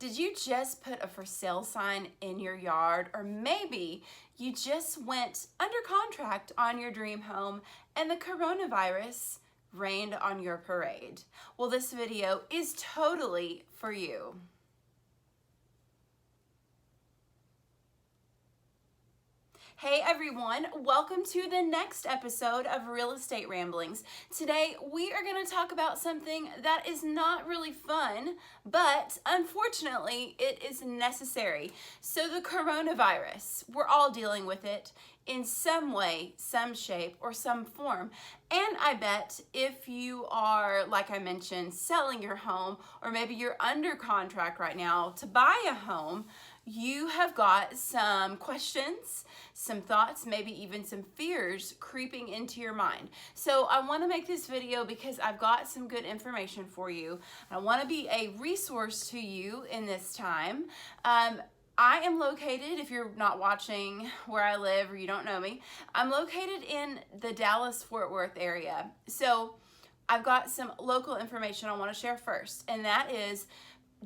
Did you just put a for sale sign in your yard? Or maybe you just went under contract on your dream home and the coronavirus rained on your parade? Well, this video is totally for you. Hey everyone, welcome to the next episode of Real Estate Ramblings. Today we are going to talk about something that is not really fun, but unfortunately it is necessary. So the coronavirus, we're all dealing with it in some way, some shape, or some form. And I bet if you are, like I mentioned, selling your home, or maybe you're under contract right now to buy a home, you have got some questions, some thoughts, maybe even some fears creeping into your mind. So I want to make this video because I've got some good information for you. I want to be a resource to you in this time. I am located, if you're not watching where I live or you don't know me, I'm located in the Dallas-Fort Worth area. So I've got some local information I want to share first, and that is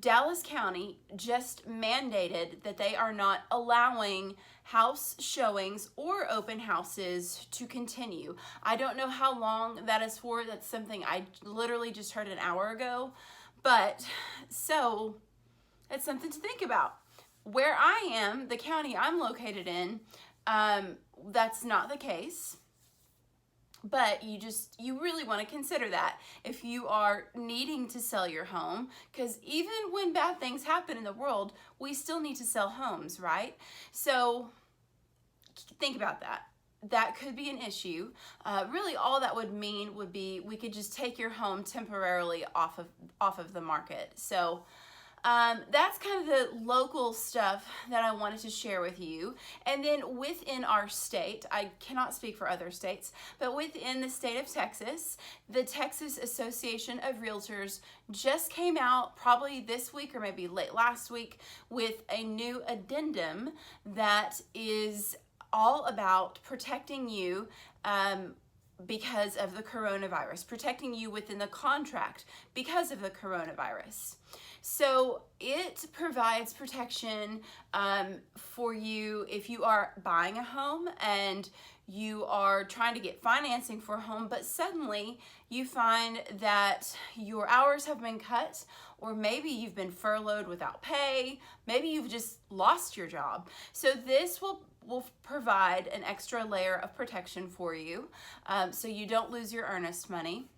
Dallas County just mandated that they are not allowing house showings or open houses to continue. I don't know how long that is for. That's something I literally just heard an hour ago. But so it's something to think about. Where I am, the county I'm located in, that's not the case. But you really want to consider that if you are needing to sell your home, because even when bad things happen in the world, we still need to sell homes, right? So think about that. That could be an issue. Really all that would mean would be we could just take your home temporarily off of the market. So that's kind of the local stuff that I wanted to share with you. And then within our state, I cannot speak for other states, but within the state of Texas, the Texas Association of Realtors just came out probably this week or maybe late last week with a new addendum that is all about protecting you because of the coronavirus, protecting you within the contract because of the coronavirus. So it provides protection for you if you are buying a home and you are trying to get financing for a home, but suddenly you find that your hours have been cut, or maybe you've been furloughed without pay, maybe you've just lost your job. So this will provide an extra layer of protection for you, so you don't lose your earnest money.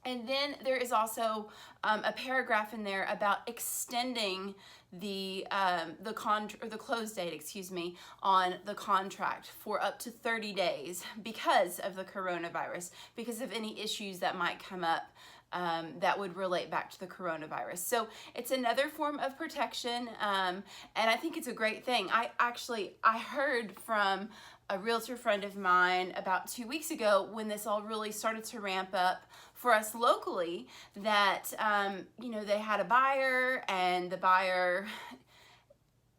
And then there is also a paragraph in there about extending the close date, on the contract for up to 30 days because of the coronavirus, because of any issues that might come up that would relate back to the coronavirus. So it's another form of protection, and I think it's a great thing. I heard from a realtor friend of mine about 2 weeks ago when this all really started to ramp up for us locally that, they had a buyer, and the buyer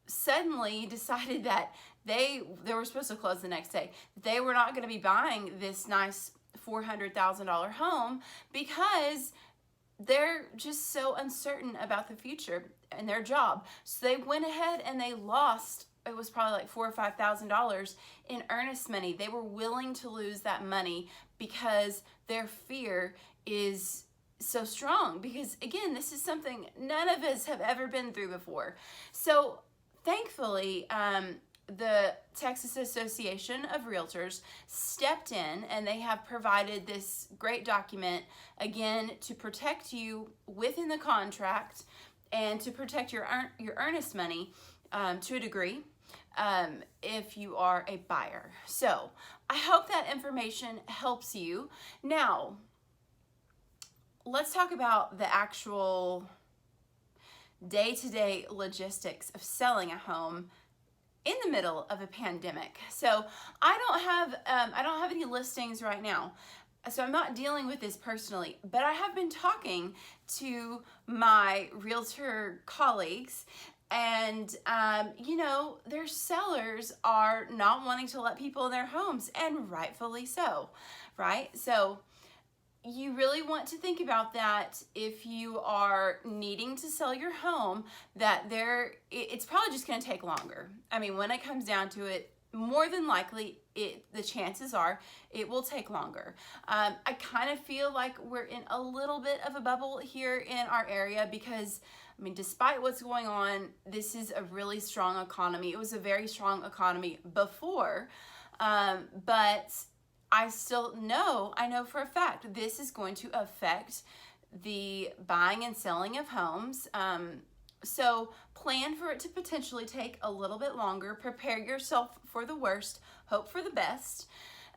suddenly decided that they were supposed to close the next day. They were not going to be buying this nice $400,000 home because they're just so uncertain about the future and their job. So they went ahead and they lost, it was probably like $4,000 or $5,000 in earnest money. They were willing to lose that money because their fear is so strong, because again, this is something none of us have ever been through before. So thankfully, the Texas Association of Realtors stepped in, and they have provided this great document, again, to protect you within the contract and to protect your earnest money to a degree if you are a buyer. So I hope that information helps you. Now, let's talk about the actual day-to-day logistics of selling a home in the middle of a pandemic. So I don't have any listings right now, so I'm not dealing with this personally, but I have been talking to my realtor colleagues, and their sellers are not wanting to let people in their homes, and rightfully so, right? So you really want to think about that if you are needing to sell your home, that it's probably just going to take longer. I mean, when it comes down to it, more than likely, the chances are it will take longer. I kind of feel like we're in a little bit of a bubble here in our area because, I mean, despite what's going on, this is a really strong economy. It was a very strong economy before, but I know for a fact this is going to affect the buying and selling of homes. So plan for it to potentially take a little bit longer. Prepare yourself for the worst, hope for the best.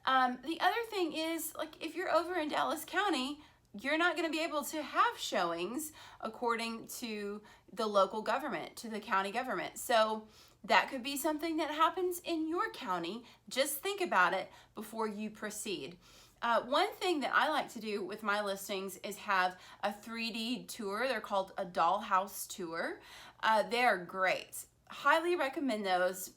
The other thing is, like, if you're over in Dallas County, you're not going to be able to have showings according to the local government, to the county government. So that could be something that happens in your county. Just think about it before you proceed. One thing that I like to do with my listings is have a 3D tour. They're called a Dollhouse Tour. They're great. Highly recommend those.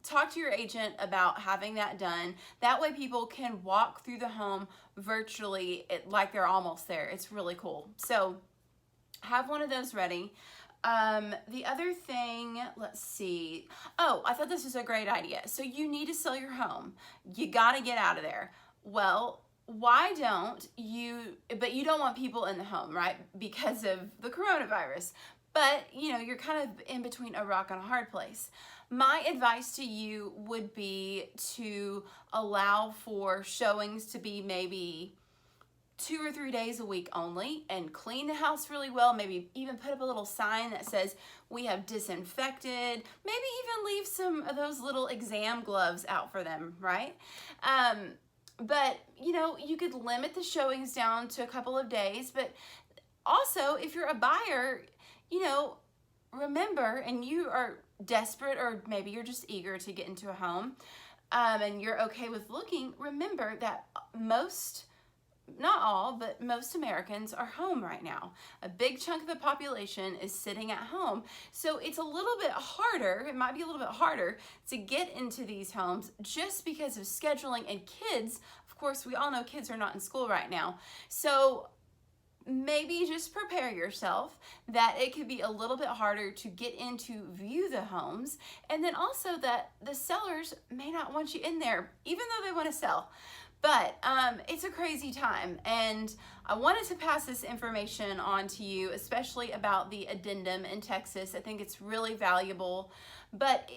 Talk to your agent about having that done. That way people can walk through the home virtually like they're almost there. It's really cool. So have one of those ready. The other thing, let's see. Oh, I thought this was a great idea. So you need to sell your home. You got to get out of there. Well, why don't you, but you don't want people in the home, right? Because of the coronavirus. But, you're kind of in between a rock and a hard place. My advice to you would be to allow for showings to be maybe 2 or 3 days a week only, and clean the house really well. Maybe even put up a little sign that says we have disinfected. Maybe even leave some of those little exam gloves out for them, right? But you could limit the showings down to a couple of days. But also, if you're a buyer, remember, and you are desperate, or maybe you're just eager to get into a home, and you're okay with looking, remember that not all, but most Americans are home right now. A big chunk of the population is sitting at home. So it's a little bit harder, it might be a little bit harder to get into these homes just because of scheduling and kids. Of course, we all know kids are not in school right now. So maybe just prepare yourself that it could be a little bit harder to get in to view the homes, and then also that the sellers may not want you in there even though they want to sell. But it's a crazy time, and I wanted to pass this information on to you, especially about the addendum in Texas. I think it's really valuable. But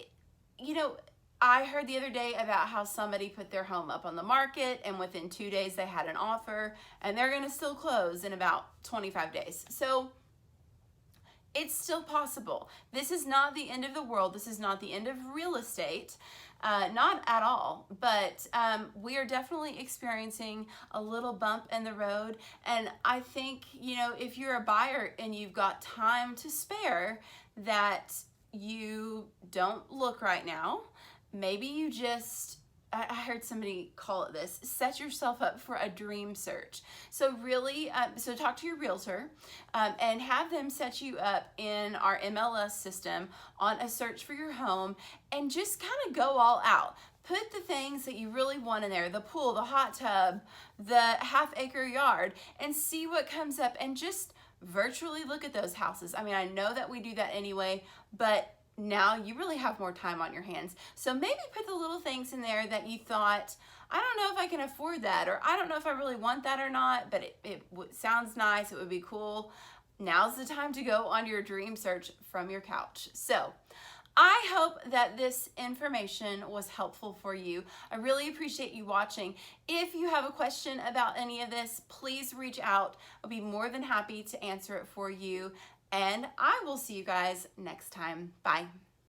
I heard the other day about how somebody put their home up on the market, and within 2 days they had an offer, and they're going to still close in about 25 days. So it's still possible. This is not the end of the world. This is not the end of real estate. Not at all. But we are definitely experiencing a little bump in the road. And I think, if you're a buyer and you've got time to spare, that you don't look right now. Maybe you just, I heard somebody call it this, set yourself up for a dream search. So really, so talk to your realtor and have them set you up in our MLS system on a search for your home, and just kind of go all out. Put the things that you really want in there, the pool, the hot tub, the half-acre yard, and see what comes up, and just virtually look at those houses. I mean, I know that we do that anyway, but now you really have more time on your hands. So maybe put the little things in there that you thought, I don't know if I can afford that, or I don't know if I really want that or not, but it sounds nice, it would be cool. Now's the time to go on your dream search from your couch. So I hope that this information was helpful for you. I really appreciate you watching. If you have a question about any of this, please reach out. I'll be more than happy to answer it for you. And I will see you guys next time. Bye.